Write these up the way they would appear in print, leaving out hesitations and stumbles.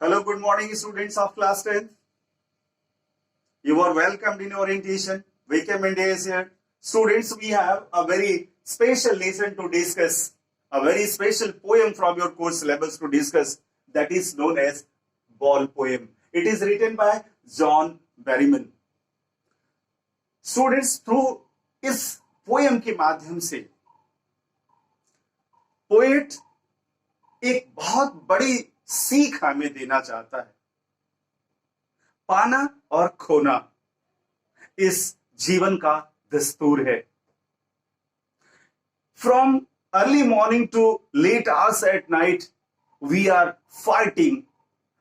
Hello, good morning, students of class 10th. You are welcomed in orientation. Wake India is here. Students, we have a very special lesson to discuss, a very special poem from your course syllabus to discuss that is known as Ball Poem. It is written by John Berryman. Students, through इस poem के माध्यम से poet एक बहुत बड़ी सीख हमें देना चाहता है। पाना और खोना इस जीवन का दस्तूर है। From early morning to late hours at night, we are fighting,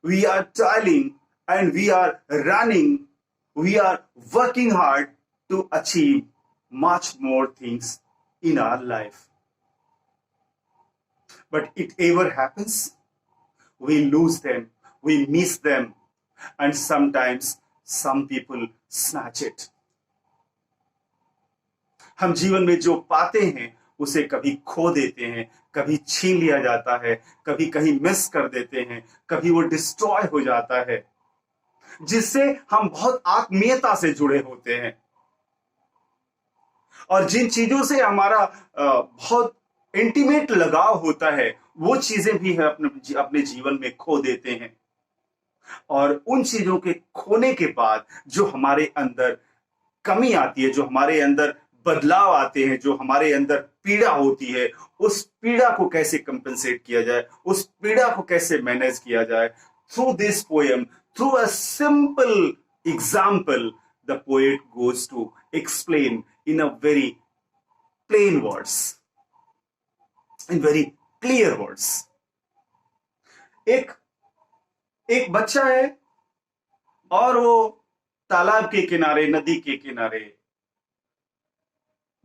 we are toiling, and we are running, we are working hard to achieve much more things in our life. But it ever happens, we lose them, we miss them, and sometimes some people snatch it. हम जीवन में जो पाते हैं उसे कभी खो देते हैं, कभी छीन लिया जाता है, कभी कहीं मिस कर देते हैं, कभी वो डिस्ट्रॉय हो जाता है, जिससे हम बहुत आत्मीयता से जुड़े होते हैं। और जिन चीजों से हमारा बहुत इंटीमेट लगाव होता है, वो चीजें भी है अपने जीवन में खो देते हैं। और उन चीजों के खोने के बाद जो हमारे अंदर कमी आती है, जो हमारे अंदर बदलाव आते हैं, जो हमारे अंदर पीड़ा होती है, उस पीड़ा को कैसे कंपेंसेट किया जाए, उस पीड़ा को कैसे मैनेज किया जाए। Through this poem, through a simple example, the poet goes to explain in a very plain words, in very clear words. एक बच्चा है और वो तालाब के किनारे, नदी के किनारे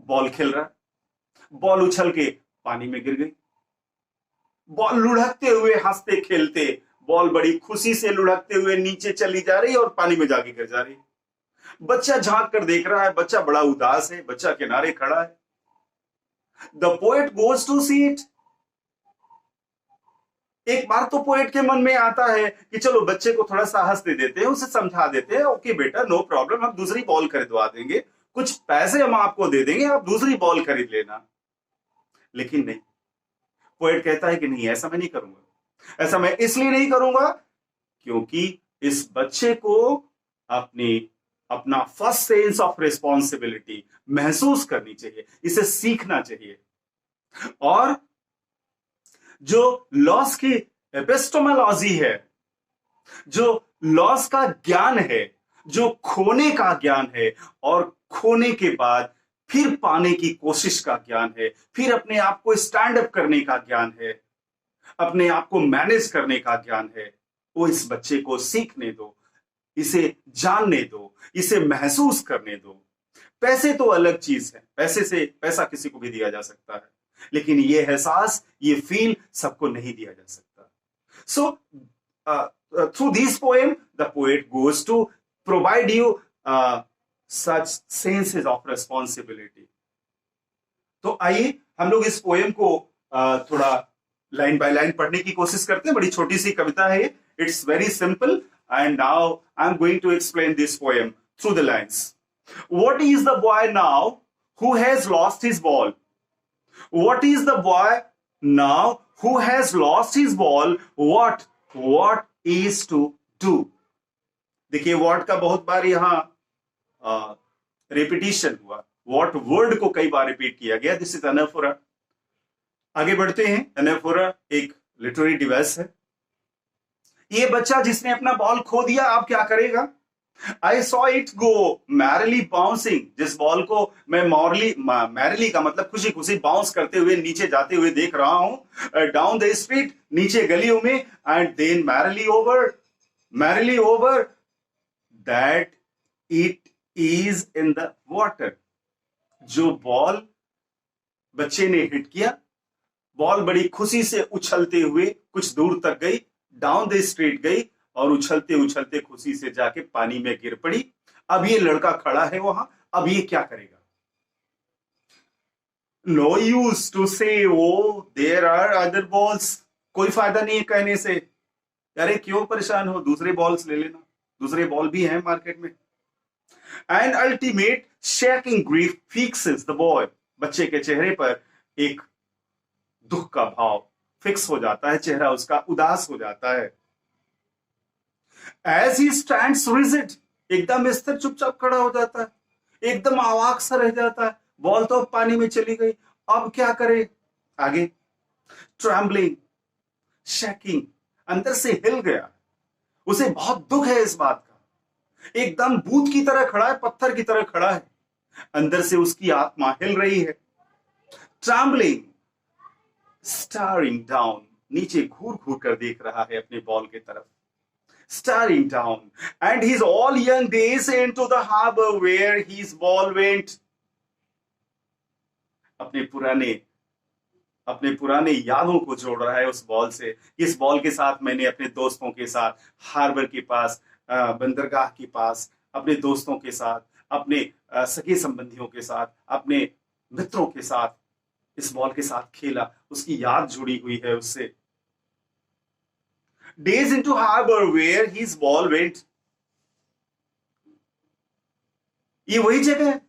बॉल खेल रहा है। बॉल उछल के पानी में गिर गई। बॉल लुढ़कते हुए, हंसते खेलते, बॉल बड़ी खुशी से लुढ़कते हुए नीचे चली जा रही और पानी में जाके गिर जा रही। बच्चा झांक कर देख रहा है, बच्चा बड़ा उदास है, बच्चा किनारे खड़ा है। The poet goes to see it. एक बार तो पोएट के मन में आता है कि चलो बच्चे को थोड़ा सा हंस दे देते हैं, उसे समझा देते हैं, ओके बेटा नो प्रॉब्लम, हम दूसरी बॉल खरीदवा देंगे, कुछ पैसे हम आपको दे देंगे, आप दूसरी बॉल खरीद लेना। लेकिन नहीं, पोएट कहता है कि नहीं, ऐसा मैं नहीं करूंगा। ऐसा मैं इसलिए नहीं करूंगा क्योंकि इस बच्चे को अपना फर्स्ट सेंस ऑफ रिस्पॉन्सिबिलिटी महसूस करनी चाहिए, इसे सीखना चाहिए। और जो लॉस की एपिस्टेमोलॉजी है, जो लॉस का ज्ञान है, जो खोने का ज्ञान है, और खोने के बाद फिर पाने की कोशिश का ज्ञान है, फिर अपने आप को स्टैंड अप करने का ज्ञान है, अपने आप को मैनेज करने का ज्ञान है, वो इस बच्चे को सीखने दो, इसे जानने दो, इसे महसूस करने दो। पैसे तो अलग चीज है, पैसा किसी को भी दिया जा सकता है, लेकिन ये एहसास, ये फील सबको नहीं दिया जा सकता। So through this poem the poet goes to provide you such senses of responsibility. तो आइए हम लोग इस पोएम को थोड़ा लाइन बाय लाइन पढ़ने की कोशिश करते हैं। बड़ी छोटी सी कविता है, it's very simple, and now I am going to explain this poem through the lines. What is the boy now who has lost his ball? What is the boy now who has lost his ball? What is to do? देखिए, what का बहुत बार यहां repetition हुआ। what word को कई बार repeat किया गया। This is anaphora. आगे बढ़ते हैं। अनाफोरा एक लिटरेरी डिवाइस है। ये बच्चा जिसने अपना बॉल खो दिया, अब क्या करेगा? I saw it go merrily bouncing। जिस बॉल को मैं मैरली का मतलब खुशी खुशी बाउंस करते हुए नीचे जाते हुए देख रहा हूं डाउन द स्ट्रीट, नीचे गलियों में, and then merely over that it is in the water. जो बॉल बच्चे ने हिट किया, बॉल बड़ी खुशी से उछलते हुए कुछ दूर तक गई, डाउन द स्ट्रीट गई, और उछलते उछलते खुशी से जाके पानी में गिर पड़ी। अब ये लड़का खड़ा है वहां, अब ये क्या करेगा? नो यूज टू से oh there are other balls. कोई फायदा नहीं है कहने से, अरे क्यों परेशान हो, दूसरे बॉल्स ले लेना, दूसरे बॉल भी हैं मार्केट में। And ultimate shaking grief fixes the boy, बच्चे के चेहरे पर एक दुख का भाव फिक्स हो जाता है, चेहरा उसका उदास हो जाता है। एज ही स्टैंड्स रिजिड, एकदम स्थिर चुपचाप खड़ा हो जाता है, एकदम अवाक सा रह जाता है। बॉल तो अब पानी में चली गई, अब क्या करे आगे। ट्रैम्बलिंग, शेकिंग, अंदर से हिल गया, उसे बहुत दुख है इस बात का, एकदम भूत की तरह खड़ा है, पत्थर की तरह खड़ा है, अंदर से उसकी आत्मा हिल रही है। ट्रैम्बलिंग, स्टारिंग डाउन, नीचे घूर घूर कर देख रहा है अपने बॉल की तरफ। Staring down, and his all young days into the harbor where his ball went. अपने पुराने यादों को जोड़ रहा है उस बॉल से। इस बॉल के साथ मैंने अपने दोस्तों के साथ हार्बर के पास, बंदरगाह के पास, अपने दोस्तों के साथ, अपने सगे संबंधियों के साथ, अपने मित्रों के साथ इस बॉल के साथ खेला, उसकी याद जुड़ी हुई है उससे। Days into harbor where his ball went. ये वही जगह है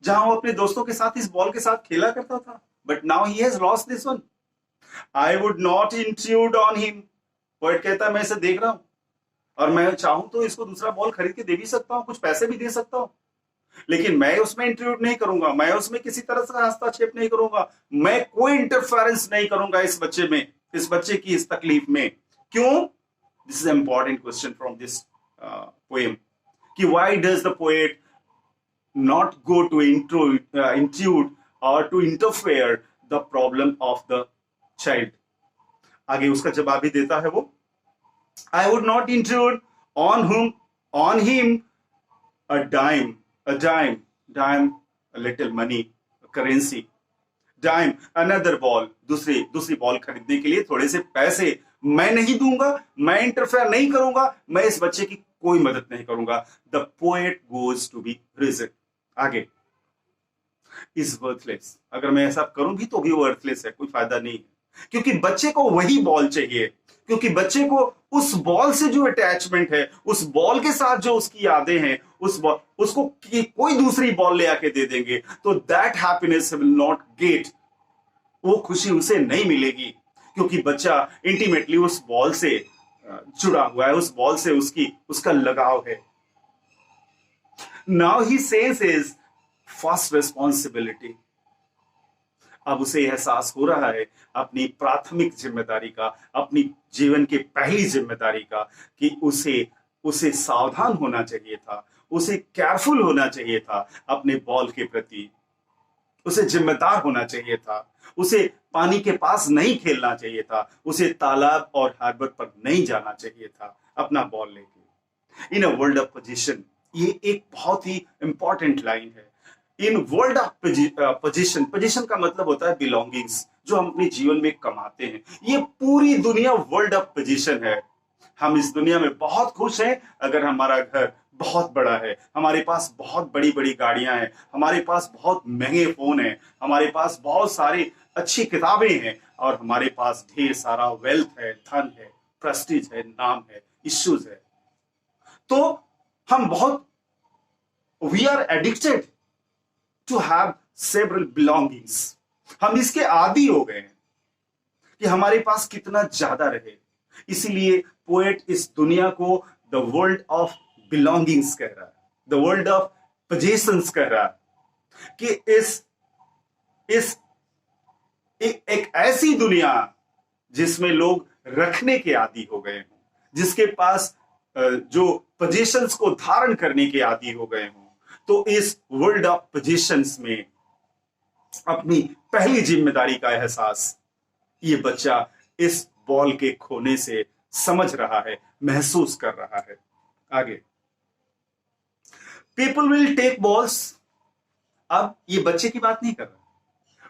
जहां वो अपने दोस्तों के साथ इस बॉल के साथ खेला करता था। But now he has lost this one. I would not intrude on him. Poet कहता है मैं इसे देख रहा हूं और मैं चाहूं तो इसको दूसरा बॉल खरीद के दे भी सकता हूं, कुछ पैसे भी दे सकता हूं, लेकिन मैं उसमें इंट्रूड नहीं करूंगा, मैं उसमें किसी तरह से हस्तक्षेप नहीं करूंगा, मैं कोई इंटरफेरेंस नहीं करूंगा इस बच्चे में, इस बच्चे की इस तकलीफ में। क्यों? This is important question from this poem कि why does the poet not go to intrude और to interfere the problem of the child. आगे उसका जवाब भी देता है वो, I would not intrude on him a dime, a little money, currency, dime, another ball, दूसरी बॉल खरीदने के लिए थोड़े से पैसे मैं नहीं दूंगा, मैं इंटरफेयर नहीं करूंगा, मैं इस बच्चे की कोई मदद नहीं करूंगा। The poet goes to be rigid. आगे, इज वर्थलेस, अगर मैं ऐसा करूं भी तो भी वर्थलेस है, कोई फायदा नहीं है, क्योंकि बच्चे को वही बॉल चाहिए, क्योंकि बच्चे को उस बॉल से जो अटैचमेंट है, उस बॉल के साथ जो उसकी यादें हैं, उसको कोई दूसरी बॉल ले आके दे देंगे तो that happiness will not gate, वो खुशी उसे नहीं मिलेगी, क्योंकि बच्चा इंटीमेटली उस बॉल से जुड़ा हुआ है, उस बॉल से उसका लगाव है। Now he says his first responsibility, अब उसे एहसास हो रहा है अपनी प्राथमिक जिम्मेदारी का, अपनी जीवन की पहली जिम्मेदारी का, कि उसे सावधान होना चाहिए था, उसे केयरफुल होना चाहिए था अपने बॉल के प्रति, उसे जिम्मेदार होना चाहिए था, उसे पानी के पास नहीं खेलना चाहिए था, उसे तालाब और हार्बर पर नहीं जाना चाहिए था अपना बॉल लेके। इन अ वर्ल्ड ऑफ पोजीशन, ये एक बहुत ही इंपॉर्टेंट लाइन है। इन वर्ल्ड ऑफ पोजीशन, पोजीशन का मतलब होता है बिलोंगिंग्स, जो हम अपने जीवन में कमाते हैं। ये पूरी दुनिया वर्ल्ड ऑफ पोजीशन है। हम इस दुनिया में बहुत खुश हैं अगर हमारा घर बहुत बड़ा है, हमारे पास बहुत बड़ी बड़ी गाड़ियां हैं, हमारे पास बहुत महंगे फोन हैं, हमारे पास बहुत सारी अच्छी किताबें हैं, और हमारे पास ढेर सारा वेल्थ है, धन है, प्रेस्टीज है, नाम है, इश्यूज है। तो हम बहुत, we are addicted to have several belongings. हम इसके आदी हो गए हैं कि हमारे पास कितना ज्यादा रहे। इसीलिए पोएट इस दुनिया को द वर्ल्ड ऑफ बिलोंगिंग्स कह रहा है, द वर्ल्ड ऑफ पोजेशंस कह रहा है, कि एक ऐसी दुनिया जिसमें लोग रखने के आदी हो गए हों, जिसके पास जो पोजेशंस को धारण करने के आदी हो गए हों। तो इस वर्ल्ड ऑफ पोजीशंस में अपनी पहली जिम्मेदारी का एहसास ये बच्चा इस बॉल के खोने से समझ रहा है, महसूस कर रहा है। आगे, पीपल विल टेक बॉल्स। अब ये बच्चे की बात नहीं कर रहा,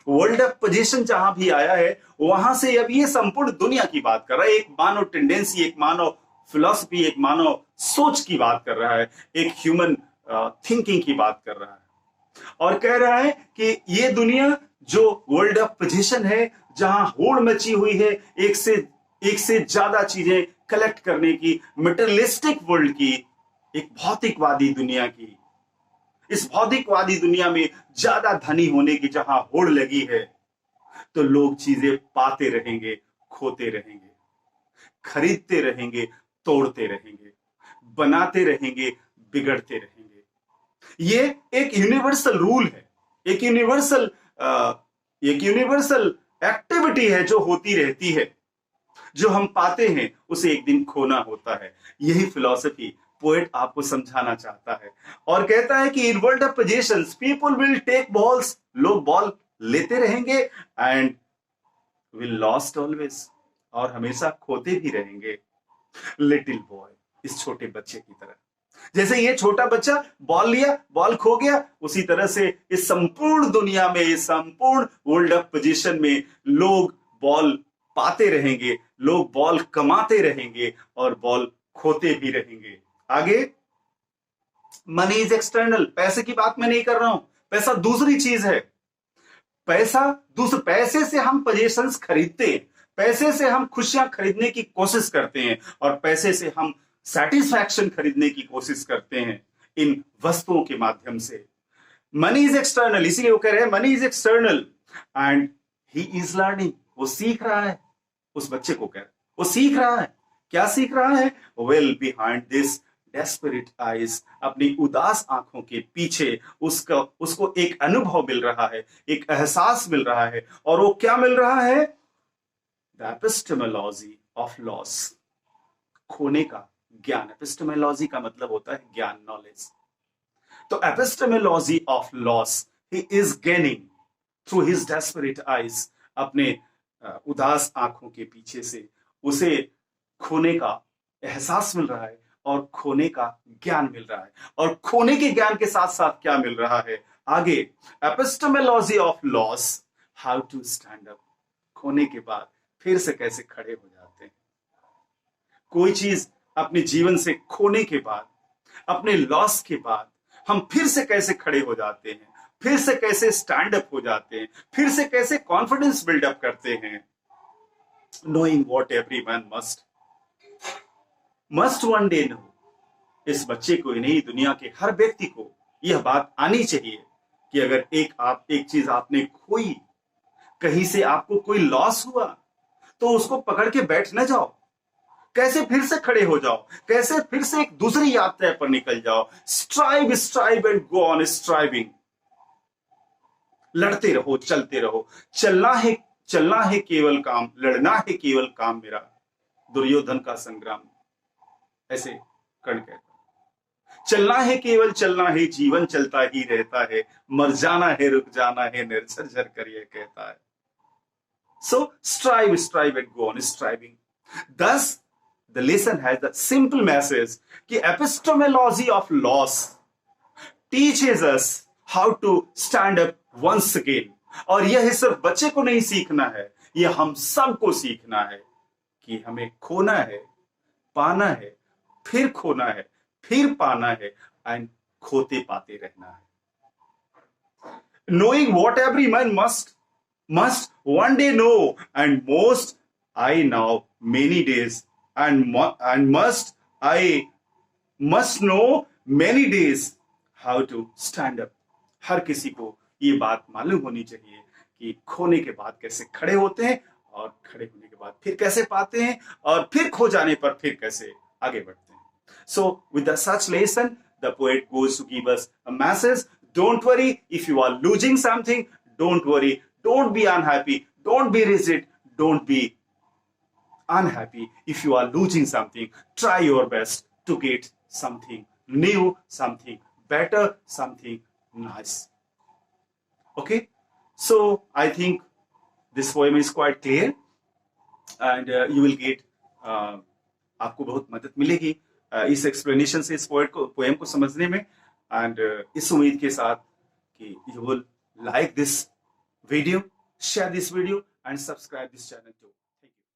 वर्ल्ड ऑफ पोजीशन जहां भी आया है वहां से अब ये संपूर्ण दुनिया की बात कर रहा है। एक मानव टेंडेंसी, एक मानव फिलॉसफी, एक मानव सोच की बात कर रहा है, एक ह्यूमन थिंकिंग की बात कर रहा है, और कह रहा है कि ये दुनिया जो वर्ल्ड ऑफ पोजीशन है, जहां होड़ मची हुई है, एक से ज्यादा चीजें कलेक्ट करने की, मटेरियलिस्टिक वर्ल्ड की, एक भौतिकवादी दुनिया की। इस भौतिकवादी दुनिया में ज्यादा धनी होने की जहां होड़ लगी है, तो लोग चीजें पाते रहेंगे, खोते रहेंगे, खरीदते रहेंगे, तोड़ते रहेंगे, बनाते रहेंगे, बिगड़ते रहेंगे। ये एक यूनिवर्सल रूल है, एक यूनिवर्सल एक्टिविटी है जो होती रहती है। जो हम पाते हैं उसे एक दिन खोना होता है। यही फिलॉसफी पोएट आपको समझाना चाहता है और कहता है कि in world of possessions people will take balls, लोग बॉल लेते रहेंगे, एंड विल लॉस्ट ऑलवेज, और हमेशा खोते भी रहेंगे। लिटिल बॉय, इस छोटे बच्चे की तरह, जैसे ये छोटा बच्चा बॉल लिया, बॉल खो गया, उसी तरह से इस संपूर्ण दुनिया में, इस संपूर्ण वर्ल्ड ऑफ पोजीशन में लोग बॉल पाते रहेंगे, लोग बॉल कमाते रहेंगे और बॉल खोते भी रहेंगे। आगे, मनी इज एक्सटर्नल, पैसे की बात मैं नहीं कर रहा हूं, पैसा दूसरी चीज है। पैसे से हम पोजेशंस खरीदते हैं, पैसे से हम खुशियां खरीदने की कोशिश करते हैं और पैसे से हम सेटिस्फैक्शन खरीदने की कोशिश करते हैं इन वस्तुओं के माध्यम से। मनी इज एक्सटर्नल, इसीलिए वो कह रहे हैं money is external and he is learning, वो सीख रहा है। उस बच्चे को कह रहे, वो सीख रहा है। क्या सीख रहा है? Well behind this desperate eyes, अपनी उदास आंखों के पीछे उसको एक अनुभव मिल रहा है, एक एहसास मिल रहा है, और वो क्या मिल रहा है? द एपिस्टेमोलॉजी ऑफ लॉस, खोने का ज्ञान। एपिस्टेमोलॉजी का मतलब होता है ज्ञान, नॉलेज। तो epistemology of loss he is gaining through his desperate eyes, अपने उदास आंखों के पीछे से उसे खोने का एहसास मिल रहा है और खोने का ज्ञान मिल रहा है। और खोने के ज्ञान के साथ साथ क्या मिल रहा है? आगे, epistemology of loss, how to stand up, खोने के बाद फिर से कैसे खड़े हो जाते हैं। कोई चीज अपने जीवन से खोने के बाद, अपने लॉस के बाद हम फिर से कैसे खड़े हो जाते हैं, फिर से कैसे स्टैंड अप हो जाते हैं, फिर से कैसे कॉन्फिडेंस बिल्डअप करते हैं। Knowing what everyone must one day know, इस बच्चे को ही नहीं, दुनिया के हर व्यक्ति को यह बात आनी चाहिए कि अगर एक चीज आपने खोई, कहीं से आपको कोई लॉस हुआ, तो उसको पकड़ के बैठ न जाओ, कैसे फिर से खड़े हो जाओ, कैसे फिर से एक दूसरी यात्रा पर निकल जाओ। Strive and go on striving, लड़ते रहो, चलते रहो। चलना है केवल काम, लड़ना है केवल काम मेरा, दुर्योधन का संग्राम, ऐसे कर्ण कहता है। चलना है केवल चलना है, जीवन चलता ही रहता है, मर जाना है, रुक जाना है, निर्झर कर यह कहता है। So strive and go on striving. Thus, the lesson has the simple message कि epistemology of loss teaches us how to stand up once again. और यह सिर्फ बच्चे को नहीं सीखना है, यह हम सबको सीखना है कि हमें खोना है, पाना है, फिर खोना है, फिर पाना है, एंड खोते पाते रहना है। Knowing what every man must one day know, and most I now many days, and must know many days how to stand up. हर किसी को ये बात मालूम होनी चाहिए कि खोने के बाद कैसे खड़े होते हैं और खड़े होने के बाद फिर कैसे पाते हैं और फिर खो जाने पर फिर कैसे आगे बढ़ते हैं. So with such lesson, the poet goes to give us a message. Don't worry if you are losing something. Don't worry. Don't be unhappy. Don't be rigid. Don't be unhappy if you are losing something. Try your best to get something new, something better, something nice. Okay? So I think this poem is quite clear, and you will get आपको बहुत मदद मिलेगी इस explanation से, इस poem को समझने में, एंड इस उम्मीद के साथ कि you will like this video, share this video and subscribe this channel too.